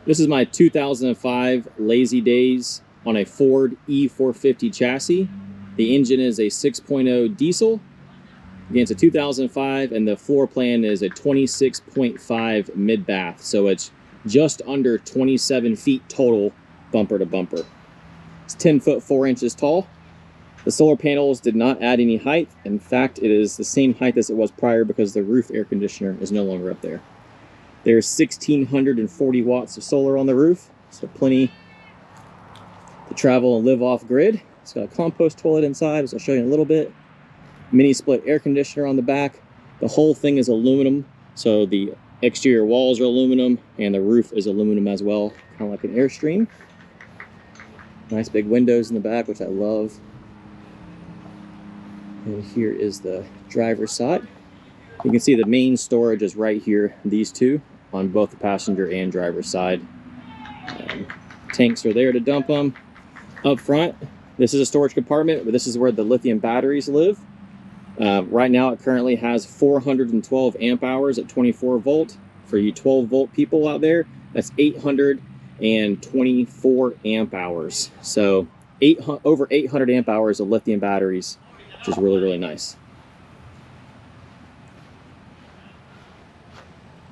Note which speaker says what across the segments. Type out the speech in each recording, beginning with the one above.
Speaker 1: This is my 2005 Lazy Daze on a Ford E450 chassis. The engine is a 6.0 diesel. Again, it's a 2005, and the floor plan is a 26.5 mid-bath. So it's just under 27 feet total, bumper to bumper. It's 10 foot 4 inches tall. The solar panels did not add any height. In fact, it is the same height as it was prior because the roof air conditioner is no longer up there. There's 1,640 watts of solar on the roof, so plenty to travel and live off grid. It's got a compost toilet inside, as I'll show you in a little bit. Mini split air conditioner on the back. The whole thing is aluminum, so the exterior walls are aluminum and the roof is aluminum as well, kind of like an Airstream. Nice big windows in the back, which I love. And here is the driver's side. You can see the main storage is right here, these two, on both the passenger and driver's side. Tanks are there to dump them. Up front, this is a storage compartment, but this is where the lithium batteries live. Right now it currently has 412 amp hours at 24 volt. For you 12 volt people out there, that's 824 amp hours. So over 800 amp hours of lithium batteries, which is really, really nice.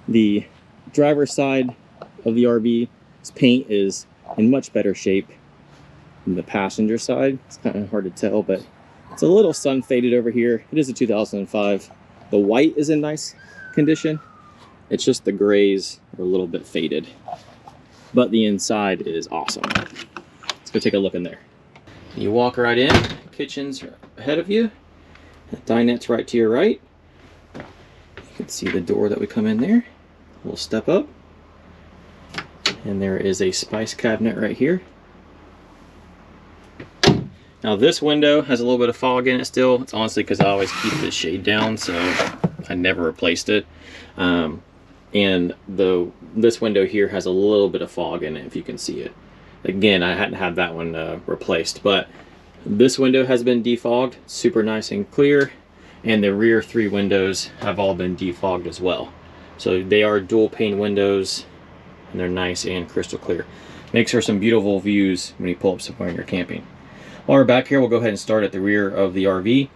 Speaker 1: The driver's side of the RV's paint is in much better shape than the passenger side. It's kind of hard to tell, but it's a little sun faded over here. It is a 2005. The white is in nice condition. It's just the grays are a little bit faded, but the inside is awesome. Let's go take a look in there. You walk right in, kitchen's ahead of you, the dinette's right to your right. You can see the door that we come in there. We'll step up, and there is a spice cabinet right here. Now this window has a little bit of fog in it still. It's honestly because I always keep the shade down, so I never replaced it. And this window here has a little bit of fog in it, if you can see it. Again, I hadn't had that one replaced, but this window has been defogged, super nice and clear, and the rear 3 windows have all been defogged as well. So they are dual pane windows, and they're nice and crystal clear. Makes for some beautiful views when you pull up somewhere and you're camping. While we're back here, we'll go ahead and start at the rear of the RV.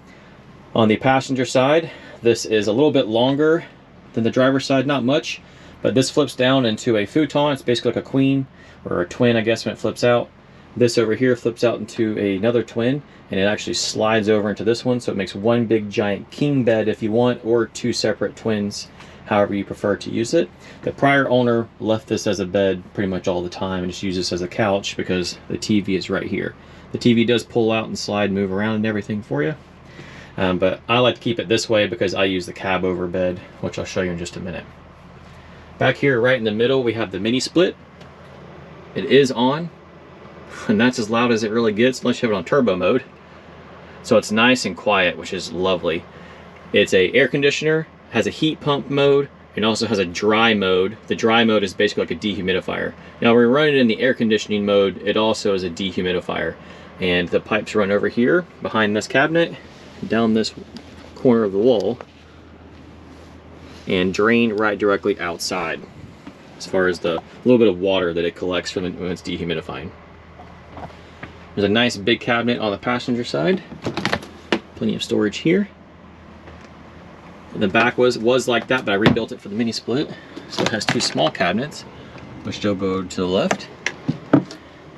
Speaker 1: On the passenger side, this is a little bit longer than the driver's side, not much, but this flips down into a futon. It's basically like a queen, or a twin, I guess, when it flips out. This over here flips out into another twin, and it actually slides over into this one, so it makes one big giant king bed if you want, or 2 separate twins, however you prefer to use it. The prior owner left this as a bed pretty much all the time and just used this as a couch because the TV is right here. The TV does pull out and slide, move around and everything for you. But I like to keep it this way because I use the cab over bed, which I'll show you in just a minute. Back here right in the middle, we have the mini split. It is on, and that's as loud as it really gets unless you have it on turbo mode. So it's nice and quiet, which is lovely. It's a air conditioner, has a heat pump mode, and also has a dry mode. The dry mode is basically like a dehumidifier. Now we're running it in the air conditioning mode. It also is a dehumidifier. And the pipes run over here behind this cabinet, down this corner of the wall, and drain right directly outside as far as the little bit of water that it collects from when it's dehumidifying. There's a nice big cabinet on the passenger side. Plenty of storage here. The back was like that, but I rebuilt it for the mini split. So it has 2 small cabinets, which still go to the left.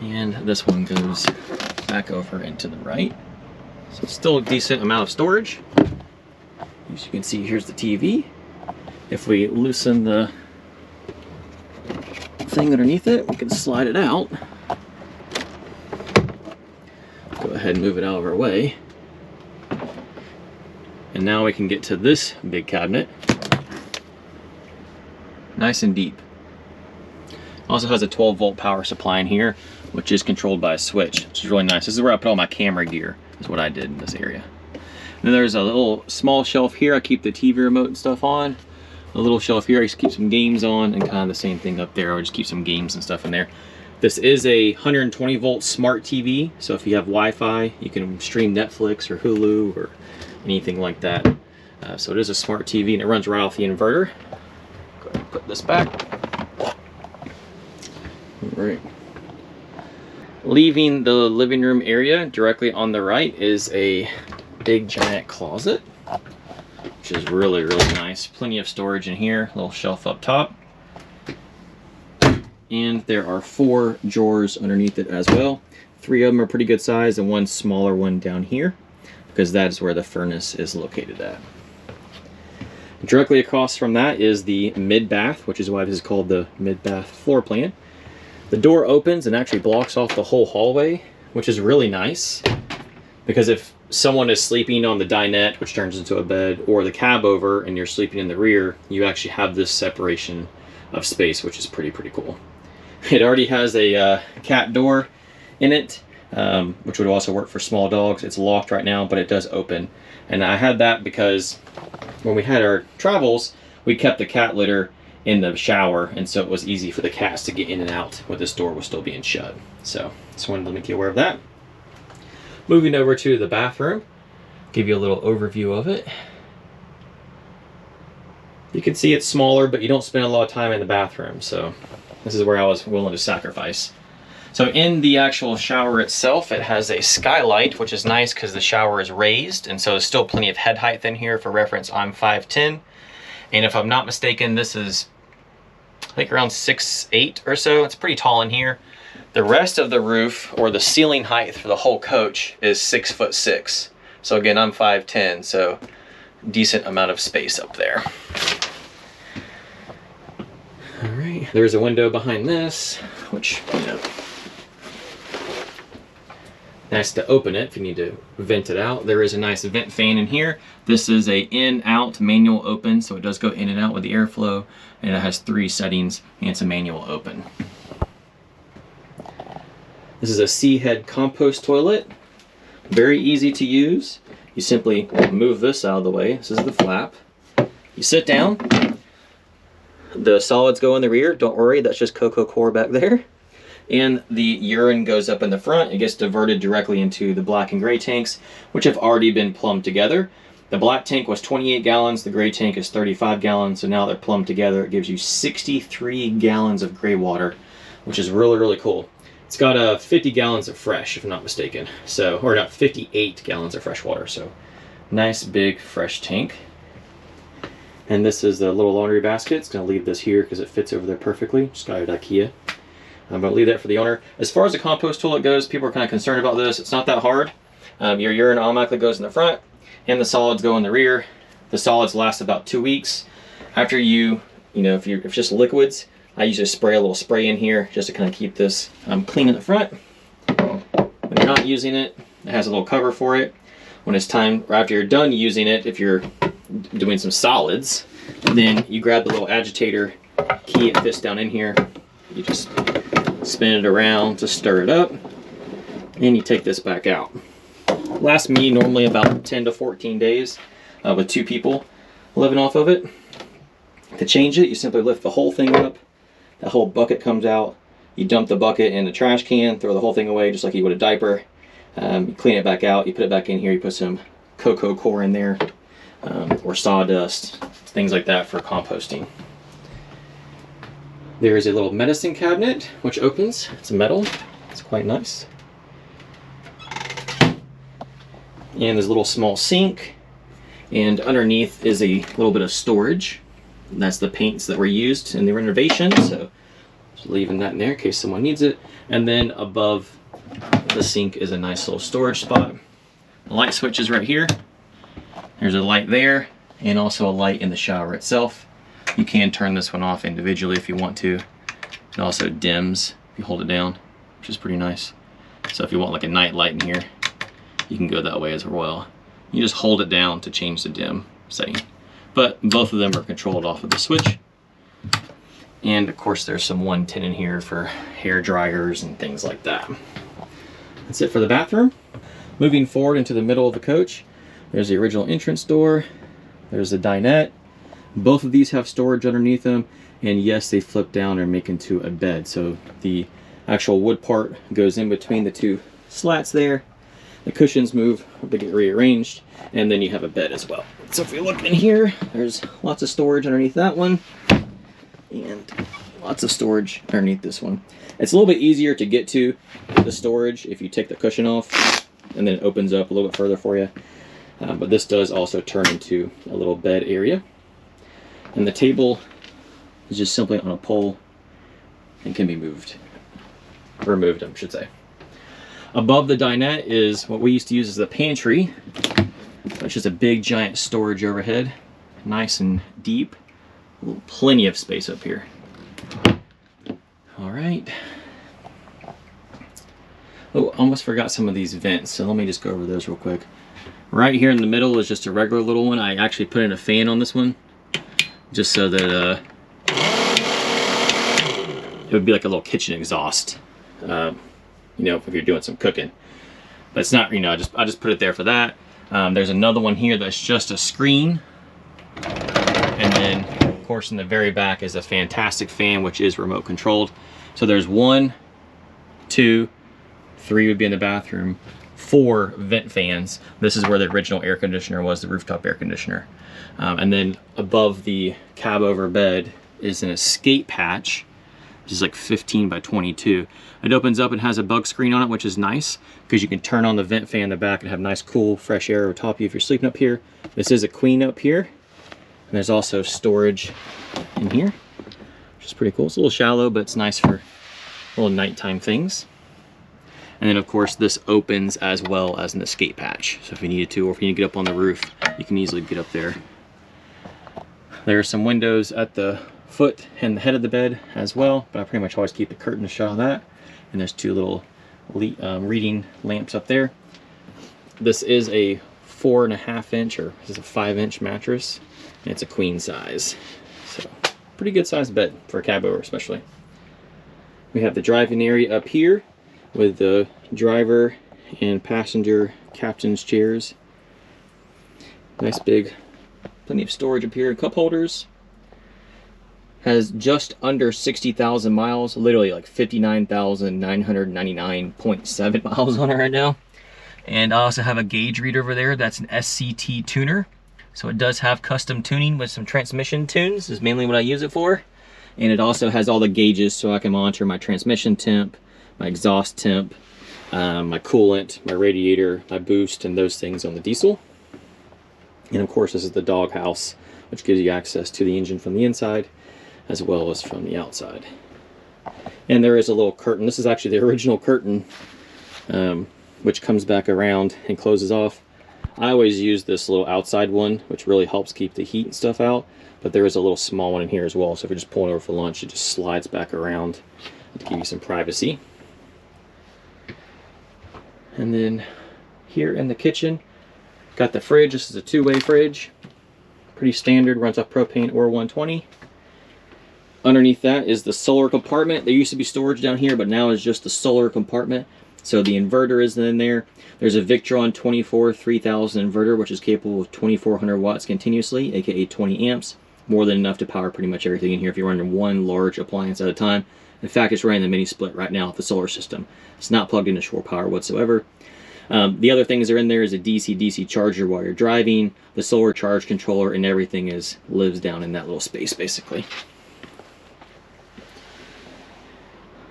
Speaker 1: And this one goes back over and to the right. So still a decent amount of storage. As you can see, here's the TV. If we loosen the thing underneath it, we can slide it out. Go ahead and move it out of our way. And now we can get to this big cabinet. Nice and deep. Also has a 12 volt power supply in here, which is controlled by a switch, which is really nice. This is where I put all my camera gear, is what I did in this area. And then there's a little small shelf here. I keep the TV remote and stuff on. A little shelf here, I just keep some games on, and kind of the same thing up there. I'll just keep some games and stuff in there. This is a 120 volt smart TV, so if you have Wi-Fi, you can stream Netflix or Hulu or anything like that. So it is a smart TV, and it runs right off the inverter. Go ahead and put this back. All right. Leaving the living room area, directly on the right is a big giant closet, which is really, really nice. Plenty of storage in here, little shelf up top. And there are 4 drawers underneath it as well. 3 of them are pretty good size and 1 smaller one down here, because that is where the furnace is located at. Directly across from that is the mid-bath, which is why this is called the mid-bath floor plan. The door opens and actually blocks off the whole hallway, which is really nice, because if someone is sleeping on the dinette, which turns into a bed, or the cab over and you're sleeping in the rear, you actually have this separation of space, which is pretty cool. It already has a cat door in it, which would also work for small dogs. It's locked right now, but it does open. And I had that because when we had our travels, we kept the cat litter in the shower, and so it was easy for the cats to get in and out when this door was still being shut. So just wanted to make you aware of that. Moving over to the bathroom, give you a little overview of it. You can see it's smaller, but you don't spend a lot of time in the bathroom, so this is where I was willing to sacrifice. So in the actual shower itself, it has a skylight, which is nice because the shower is raised, and so there's still plenty of head height in here. For reference, I'm 5'10", and if I'm not mistaken, this is, I think, around 6'8" or so. It's pretty tall in here. The rest of the roof, or the ceiling height for the whole coach, is 6'6". So again, I'm 5'10", so decent amount of space up there. All right, there's a window behind this, which, you know, nice to open it if you need to vent it out. There is a nice vent fan in here. This is a in-out manual open, so it does go in and out with the airflow, and it has 3 settings, and it's a manual open. This is a C-head compost toilet. Very easy to use. You simply move this out of the way. This is the flap. You sit down. The solids go in the rear. Don't worry, that's just cocoa core back there. And the urine goes up in the front. It gets diverted directly into the black and gray tanks, which have already been plumbed together. The black tank was 28 gallons, the gray tank is 35 gallons, so now they're plumbed together. It gives you 63 gallons of gray water, which is really, really cool. It's got 50 gallons of fresh, if I'm not mistaken. So, or not, 58 gallons of fresh water, so nice big fresh tank. And this is the little laundry basket. It's gonna leave this here because it fits over there perfectly. Just got it at IKEA. I'm going to leave that for the owner. As far as the compost toilet goes, people are kind of concerned about this. It's not that hard. Your urine automatically goes in the front and the solids go in the rear. The solids last about 2 weeks. After if it's just liquids, I usually spray a little spray in here just to kind of keep this clean in the front. When you're not using it, it has a little cover for it. When it's time, or after you're done using it, if you're doing some solids, then you grab the little agitator key. It fits down in here. You just spin it around to stir it up, and you take this back out. Lasts me normally about 10 to 14 days with 2 people living off of it. To change it, you simply lift the whole thing up. The whole bucket comes out. You dump the bucket in the trash can, throw the whole thing away just like you would a diaper. You clean it back out, you put it back in here, you put some cocoa core in there, or sawdust, things like that for composting. There is a little medicine cabinet which opens. It's metal. It's quite nice. And there's a little small sink, and underneath is a little bit of storage. And that's the paints that were used in the renovation, so just leaving that in there in case someone needs it. And then above the sink is a nice little storage spot. The light switch is right here. There's a light there, and also a light in the shower itself. You can turn this one off individually if you want to. It also dims if you hold it down, which is pretty nice. So if you want like a night light in here, you can go that way as well. You just hold it down to change the dim setting. But both of them are controlled off of the switch. And of course there's some 110 in here for hair dryers and things like that. That's it for the bathroom. Moving forward into the middle of the coach, there's the original entrance door. There's the dinette. Both of these have storage underneath them, and yes, they flip down and make into a bed. So the actual wood part goes in between the 2 slats there. The cushions move, they get rearranged, and then you have a bed as well. So if we look in here, there's lots of storage underneath that one. And Lots of storage underneath this one. It's a little bit easier to get to the storage if you take the cushion off, and then it opens up a little bit further for you. But this does also turn into a little bed area. And the table is just simply on a pole and can be moved. Or removed, I should say. Above the dinette is what we used to use as the pantry. It's just a big giant storage overhead. Nice and deep. Plenty of space up here. All right. Oh, almost forgot some of these vents, so let me just go over those real quick. Right here in the middle is just a regular little one. I actually put in a fan on this one, just so that it would be like a little kitchen exhaust, you know, if you're doing some cooking. But it's not, you know, I just put it there for that. There's another one here that's just a screen, and then of course in the very back is a fantastic fan, which is remote controlled. So there's 1, 2, 3 would be in the bathroom, 4 vent fans. This is where the original air conditioner was, the rooftop air conditioner. And then above the cab over bed is an escape hatch, which is like 15 by 22. It opens up and has a bug screen on it, which is nice because you can turn on the vent fan in the back and have nice cool fresh air over top of you if you're sleeping up here. This is a queen up here. And there's also storage in here, which is pretty cool. It's a little shallow, but it's nice for little nighttime things. And then of course this opens as well as an escape hatch. So if you needed to, or if you need to get up on the roof, you can easily get up there. There are some windows at the foot and the head of the bed as well, but I pretty much always keep the curtain shut on that. And there's 2 little reading lamps up there. This is a 4.5 inch, or this is a 5-inch mattress, and it's a queen size. So pretty good sized bed for a cab over especially. We have the driving area up here with the driver and passenger captain's chairs. Nice big, plenty of storage up here, cup holders. Has just under 60,000 miles, literally like 59,999.7 miles on it right now. And I also have a gauge reader over there. That's an SCT tuner. So it does have custom tuning with some transmission tunes, is mainly what I use it for. And it also has all the gauges so I can monitor my transmission temp, my exhaust temp, my coolant, my radiator, my boost, and those things on the diesel. And of course this is the dog house, which gives you access to the engine from the inside as well as from the outside. And there is a little curtain. This is actually the original curtain, which comes back around and closes off. I always use this little outside one, which really helps keep the heat and stuff out, but there is a little small one in here as well, so if you're just pulling over for lunch, it just slides back around to give you some privacy. And then here in the kitchen, got the fridge. This is a 2-way fridge, pretty standard, runs off propane or 120. Underneath that is the solar compartment. There used to be storage down here, but now it's just the solar compartment. So the inverter is in there. There's a Victron 24-3000 inverter, which is capable of 2400 watts continuously, aka 20 amps. More than enough to power pretty much everything in here if you're running one large appliance at a time. In fact, it's running the mini split right now with the solar system. It's not plugged into shore power whatsoever. The other things that are in there is a DC-DC charger while you're driving, the solar charge controller, and everything lives down in that little space basically.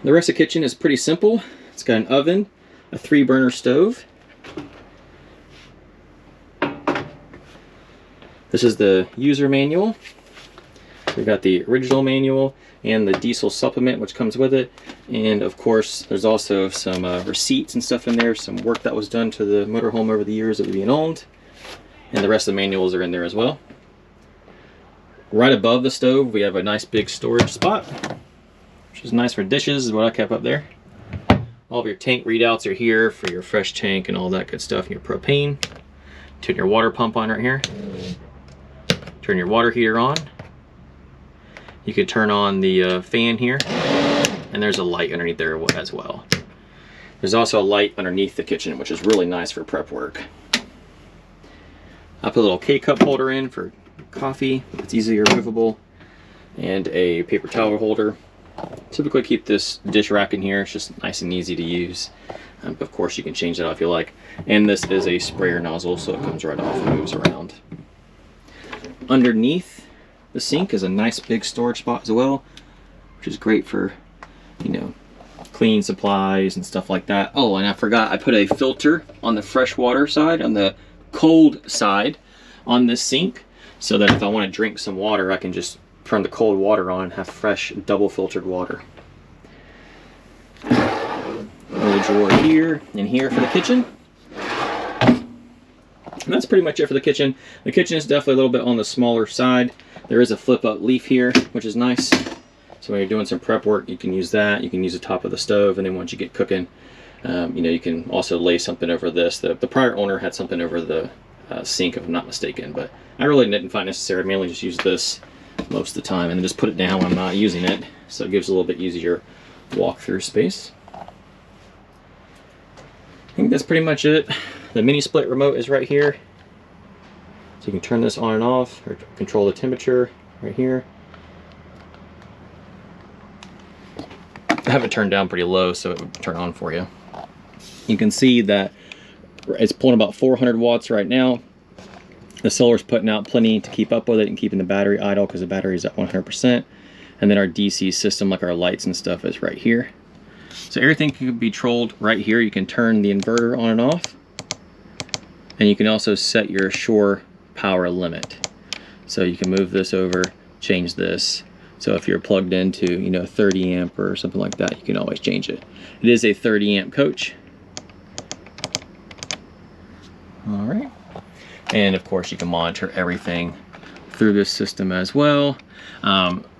Speaker 1: The rest of the kitchen is pretty simple. It's got an oven, a 3-burner stove. This is the user manual. We've got the original manual and the diesel supplement which comes with it. And of course there's also some receipts and stuff in there, some work that was done to the motorhome over the years that was being owned. And the rest of the manuals are in there as well. Right above the stove we have a nice big storage spot, which is nice for dishes, is what I kept up there. All of your tank readouts are here for your fresh tank and all that good stuff, and your propane. Turn your water pump on right here. Turn your water heater on. You can turn on the fan here, and there's a light underneath there as well. There's also a light underneath the kitchen, which is really nice for prep work. I put a little K-cup holder in for coffee. It's easily removable, and a paper towel holder. Typically keep this dish rack in here. It's just nice and easy to use. Of course you can change that out if you like. And this is a sprayer nozzle, so it comes right off and moves around. Underneath the sink is a nice big storage spot as well. which is great for, you know, cleaning supplies and stuff like that. Oh, and I forgot, I put a filter on the freshwater side, on the cold side on this sink, so that if I want to drink some water, I can just turn the cold water on and have fresh double filtered water. Little drawer here and here for the kitchen. And that's pretty much it for the kitchen. The kitchen is definitely a little bit on the smaller side. There is a flip up leaf here, which is nice. So when you're doing some prep work, you can use that. You can use the top of the stove, and then once you get cooking, you know, you can also lay something over this. The prior owner had something over the sink, if I'm not mistaken, but I really didn't find necessary. I mainly just use this most of the time, and then just put it down when I'm not using it, so it gives a little bit easier walk-through space. I think that's pretty much it. The mini split remote is right here, so you can turn this on and off, or control the temperature right here. I have it turned down pretty low so it would turn on for you. You can see that it's pulling about 400 watts right now. The solar's putting out plenty to keep up with it and keeping the battery idle because the battery is at 100%. And then our DC system, like our lights and stuff, is right here. So everything can be controlled right here. You can turn the inverter on and off. And you can also set your shore power limit. So you can move this over, change this. So if you're plugged into, you know, 30 amp or something like that, you can always change it. It is a 30 amp coach. All right. And of course you can monitor everything through this system as well.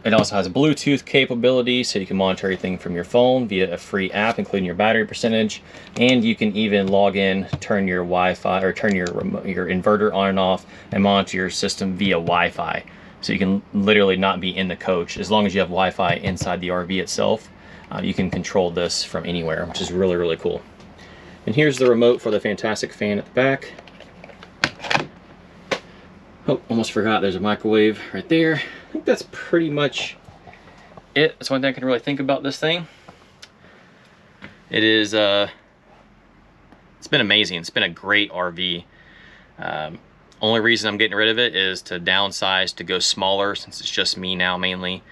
Speaker 1: It also has a Bluetooth capability, so you can monitor everything from your phone via a free app, including your battery percentage. And you can even log in, turn your Wi-Fi, or turn your inverter on and off, and monitor your system via Wi-Fi. So you can literally not be in the coach. As long as you have Wi-Fi inside the RV itself, you can control this from anywhere, which is really, really cool. And here's the remote for the fantastic fan at the back. Oh, almost forgot, there's a microwave right there. I think that's pretty much it. That's one thing I can really think about this thing. It is, it's been amazing. It's been a great RV. Only reason I'm getting rid of it is to downsize, to go smaller, since it's just me now mainly,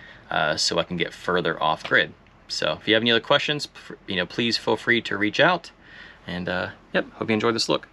Speaker 1: so I can get further off grid. So if you have any other questions, you know, please feel free to reach out. And yep, hope you enjoyed this look.